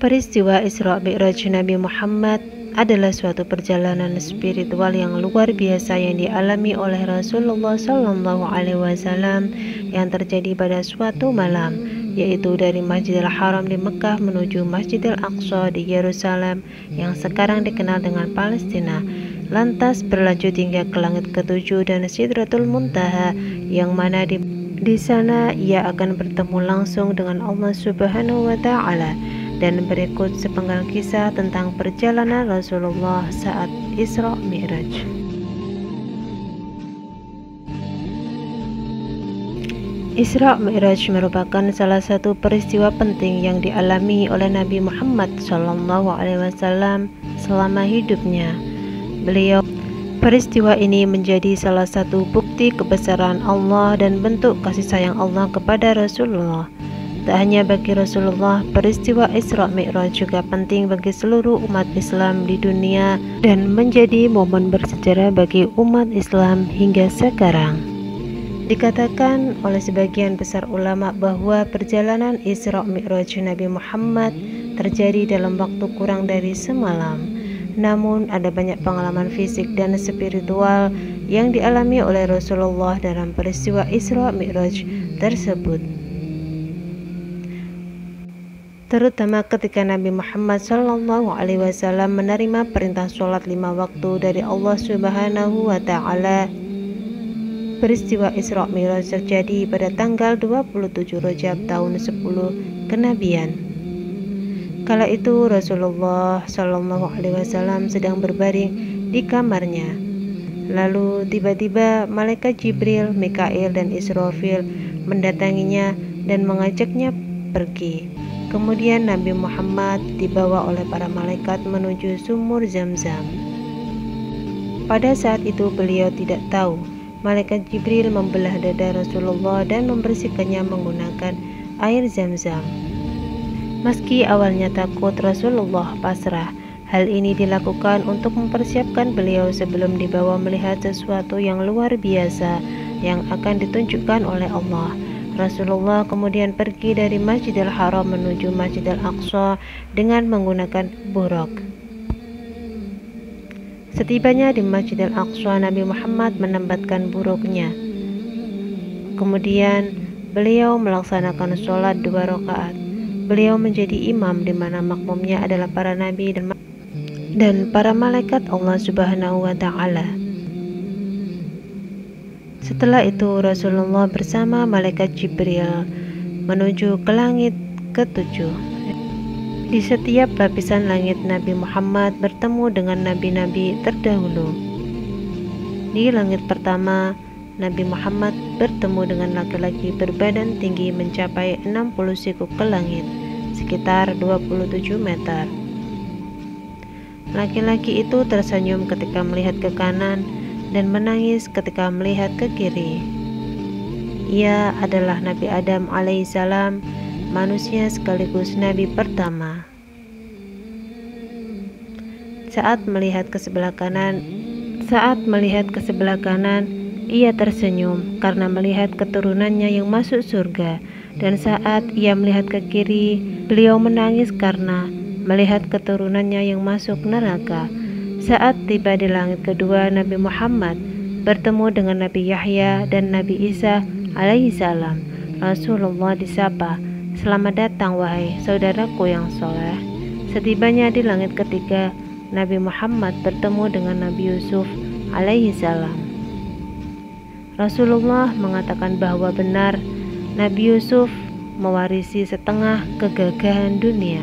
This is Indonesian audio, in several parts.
Peristiwa Isra Mi'raj Nabi Muhammad adalah suatu perjalanan spiritual yang luar biasa yang dialami oleh Rasulullah Shallallahu Alaihi Wasallam yang terjadi pada suatu malam, yaitu dari Masjidil Haram di Mekah menuju Masjidil Aqsa di Yerusalem yang sekarang dikenal dengan Palestina, lantas berlanjut hingga ke langit ketujuh dan Sidratul Muntaha, yang mana di sana ia akan bertemu langsung dengan Allah Subhanahu wa Ta'ala. Dan berikut sepenggal kisah tentang perjalanan Rasulullah saat Isra Mi'raj. Isra Mi'raj merupakan salah satu peristiwa penting yang dialami oleh Nabi Muhammad SAW selama hidupnya. Peristiwa ini menjadi salah satu bukti kebesaran Allah dan bentuk kasih sayang Allah kepada Rasulullah. Tak hanya bagi Rasulullah, peristiwa Isra Mi'raj juga penting bagi seluruh umat Islam di dunia dan menjadi momen bersejarah bagi umat Islam hingga sekarang. Dikatakan oleh sebagian besar ulama bahwa perjalanan Isra Mi'raj Nabi Muhammad terjadi dalam waktu kurang dari semalam. Namun ada banyak pengalaman fisik dan spiritual yang dialami oleh Rasulullah dalam peristiwa Isra Mi'raj tersebut, terutama ketika Nabi Muhammad SAW menerima perintah sholat 5 waktu dari Allah Subhanahu wa Ta'ala. Peristiwa Isra Mi'raj terjadi pada tanggal 27 Rajab tahun 10 kenabian. Kala itu Rasulullah SAW sedang berbaring di kamarnya. Lalu tiba-tiba malaikat Jibril, Mikail, dan Israfil mendatanginya dan mengajaknya pergi. Kemudian Nabi Muhammad dibawa oleh para malaikat menuju sumur Zam-Zam. Pada saat itu beliau tidak tahu malaikat Jibril membelah dada Rasulullah dan membersihkannya menggunakan air Zam-Zam. Meski awalnya takut, Rasulullah pasrah. Hal ini dilakukan untuk mempersiapkan beliau sebelum dibawa melihat sesuatu yang luar biasa yang akan ditunjukkan oleh Allah. Rasulullah kemudian pergi dari Masjidil Haram menuju Masjidil Aqsa dengan menggunakan buraq. Setibanya di Masjidil Aqsa, Nabi Muhammad menempatkan buraqnya. Kemudian beliau melaksanakan sholat 2 rakaat. Beliau menjadi imam di mana makmumnya adalah para nabi dan para malaikat Allah Subhanahu wa Ta'ala. Setelah itu Rasulullah bersama malaikat Jibril menuju ke langit ketujuh. Di setiap lapisan langit Nabi Muhammad bertemu dengan nabi-nabi terdahulu. Di langit pertama, Nabi Muhammad bertemu dengan laki-laki berbadan tinggi mencapai 60 siku ke langit, sekitar 27 meter. Laki-laki itu tersenyum ketika melihat ke kanan dan menangis ketika melihat ke kiri. Ia adalah Nabi Adam alaihissalam, manusia sekaligus nabi pertama. Saat melihat ke sebelah kanan, ia tersenyum karena melihat keturunannya yang masuk surga, dan saat ia melihat ke kiri, beliau menangis karena melihat keturunannya yang masuk neraka. Saat tiba di langit kedua, Nabi Muhammad bertemu dengan Nabi Yahya dan Nabi Isa alaihissalam. Rasulullah disapa, "Selamat datang wahai saudaraku yang soleh." Setibanya di langit ketiga, Nabi Muhammad bertemu dengan Nabi Yusuf alaihissalam. Rasulullah mengatakan bahwa benar Nabi Yusuf mewarisi setengah kegagahan dunia.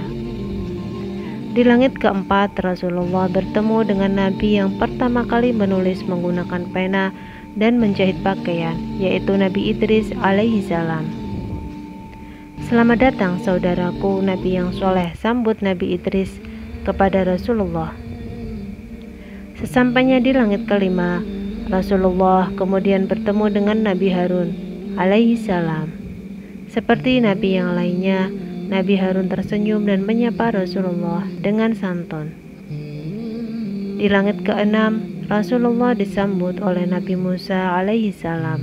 Di langit keempat, Rasulullah bertemu dengan Nabi yang pertama kali menulis menggunakan pena dan menjahit pakaian, yaitu Nabi Idris alaihissalam. "Selamat datang saudaraku Nabi yang soleh," sambut Nabi Idris kepada Rasulullah. Sesampainya di langit kelima, Rasulullah kemudian bertemu dengan Nabi Harun alaihissalam. Seperti Nabi yang lainnya, Nabi Harun tersenyum dan menyapa Rasulullah dengan santun. Di langit keenam, Rasulullah disambut oleh Nabi Musa alaihissalam.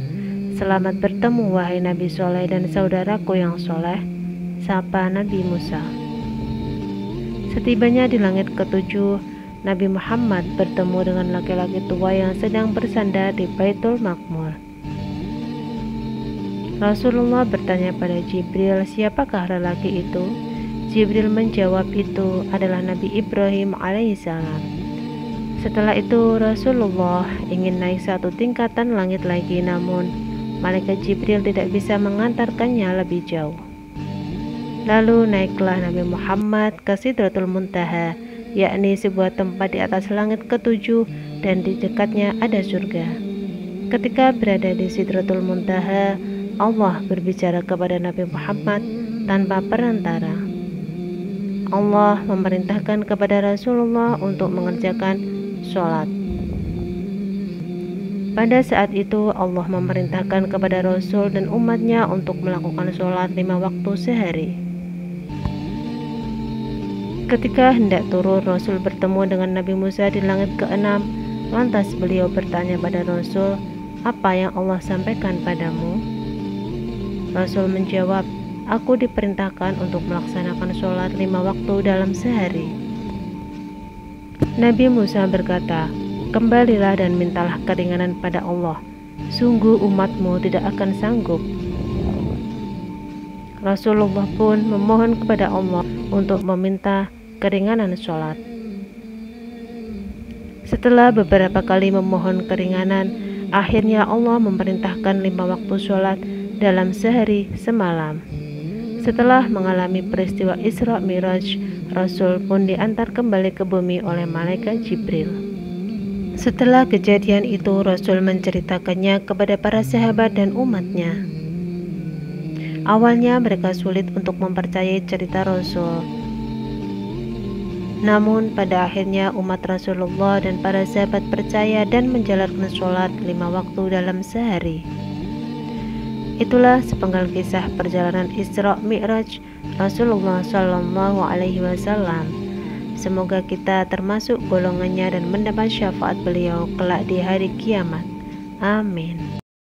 "Selamat bertemu wahai Nabi soleh dan saudaraku yang soleh," sapa Nabi Musa. Setibanya di langit ketujuh, Nabi Muhammad bertemu dengan laki-laki tua yang sedang bersandar di Baitul Maqmur. Rasulullah bertanya pada Jibril, siapakah lelaki itu? Jibril menjawab, itu adalah Nabi Ibrahim alaihissalam. Setelah itu Rasulullah ingin naik satu tingkatan langit lagi, namun malaikat Jibril tidak bisa mengantarkannya lebih jauh. Lalu naiklah Nabi Muhammad ke Sidratul Muntaha, yakni sebuah tempat di atas langit ketujuh dan di dekatnya ada surga. Ketika berada di Sidratul Muntaha, Allah berbicara kepada Nabi Muhammad tanpa perantara. Allah memerintahkan kepada Rasulullah untuk mengerjakan sholat. Pada saat itu Allah memerintahkan kepada Rasul dan umatnya untuk melakukan sholat 5 waktu sehari. Ketika hendak turun, Rasul bertemu dengan Nabi Musa di langit ke-6. Lantas beliau bertanya pada Rasul, apa yang Allah sampaikan padamu? Rasul menjawab, aku diperintahkan untuk melaksanakan sholat 5 waktu dalam sehari. Nabi Musa berkata, kembalilah dan mintalah keringanan pada Allah. Sungguh umatmu tidak akan sanggup. Rasulullah pun memohon kepada Allah untuk meminta keringanan sholat. Setelah beberapa kali memohon keringanan, akhirnya Allah memerintahkan 5 waktu sholat dalam sehari semalam. Setelah mengalami peristiwa Isra Miraj, Rasul pun diantar kembali ke bumi oleh malaikat Jibril. Setelah kejadian itu, Rasul menceritakannya kepada para sahabat dan umatnya. Awalnya mereka sulit untuk mempercayai cerita Rasul. Namun pada akhirnya umat Rasulullah dan para sahabat percaya dan menjalankan sholat 5 waktu dalam sehari. Itulah sepenggal kisah perjalanan Isra Mi'raj Rasulullah Shallallahu Alaihi Wasallam. Semoga kita termasuk golongannya dan mendapat syafaat beliau kelak di hari kiamat. Amin.